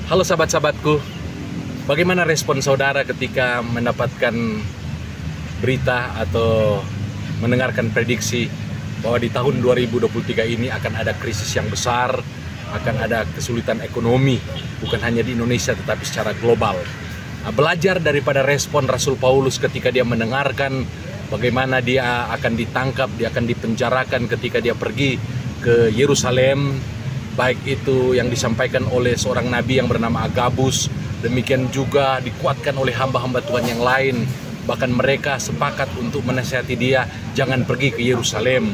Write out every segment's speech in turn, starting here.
Halo sahabat-sahabatku, bagaimana respon saudara ketika mendapatkan berita atau mendengarkan prediksi bahwa di tahun 2023 ini akan ada krisis yang besar, akan ada kesulitan ekonomi, bukan hanya di Indonesia tetapi secara global. Nah, belajar daripada respon Rasul Paulus ketika dia mendengarkan bagaimana dia akan ditangkap, dia akan dipenjarakan ketika dia pergi ke Yerusalem, baik itu yang disampaikan oleh seorang nabi yang bernama Agabus, demikian juga dikuatkan oleh hamba-hamba Tuhan yang lain. Bahkan mereka sepakat untuk menasihati dia, jangan pergi ke Yerusalem.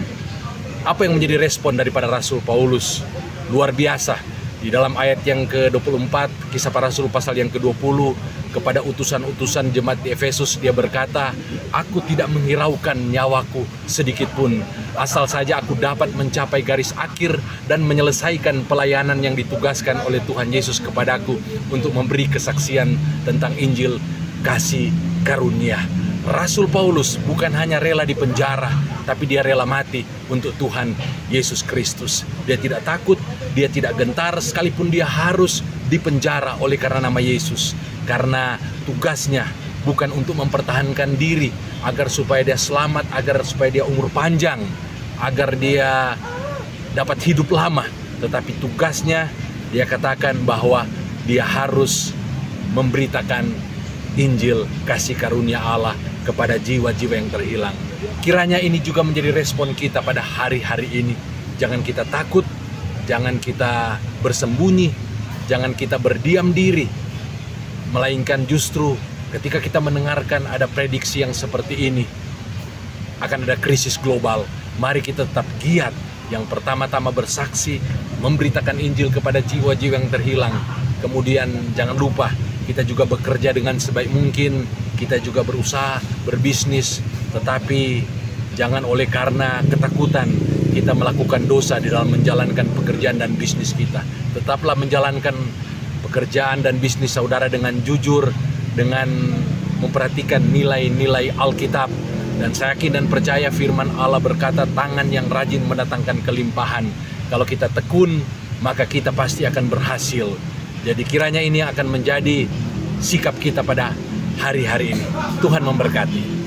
Apa yang menjadi respon daripada Rasul Paulus? Luar biasa. Di dalam ayat yang ke-24, Kisah Para Rasul pasal yang ke-20, kepada utusan-utusan jemaat di Efesus dia berkata, "Aku tidak menghiraukan nyawaku sedikit pun, asal saja aku dapat mencapai garis akhir dan menyelesaikan pelayanan yang ditugaskan oleh Tuhan Yesus kepadaku untuk memberi kesaksian tentang Injil kasih karunia." Rasul Paulus bukan hanya rela di penjara, tapi dia rela mati untuk Tuhan Yesus Kristus. Dia tidak takut, dia tidak gentar sekalipun dia harus dipenjara oleh karena nama Yesus. Karena tugasnya bukan untuk mempertahankan diri agar supaya dia selamat, agar supaya dia umur panjang, agar dia dapat hidup lama. Tetapi tugasnya dia katakan bahwa dia harus memberitakan Injil kasih karunia Allah kepada jiwa-jiwa yang terhilang. Kiranya ini juga menjadi respon kita pada hari-hari ini. Jangan kita takut, jangan kita bersembunyi, jangan kita berdiam diri, melainkan justru ketika kita mendengarkan ada prediksi yang seperti ini, akan ada krisis global, mari kita tetap giat. Yang pertama-tama bersaksi, memberitakan Injil kepada jiwa-jiwa yang terhilang. Kemudian jangan lupa, kita juga bekerja dengan sebaik mungkin, kita juga berusaha, berbisnis, tetapi jangan oleh karena ketakutan kita melakukan dosa di dalam menjalankan pekerjaan dan bisnis kita. Tetaplah menjalankan pekerjaan dan bisnis saudara dengan jujur, dengan memperhatikan nilai-nilai Alkitab. Dan saya yakin dan percaya firman Allah berkata, tangan yang rajin mendatangkan kelimpahan. Kalau kita tekun, maka kita pasti akan berhasil. Jadi kiranya ini akan menjadi sikap kita pada hari-hari ini. Tuhan memberkati.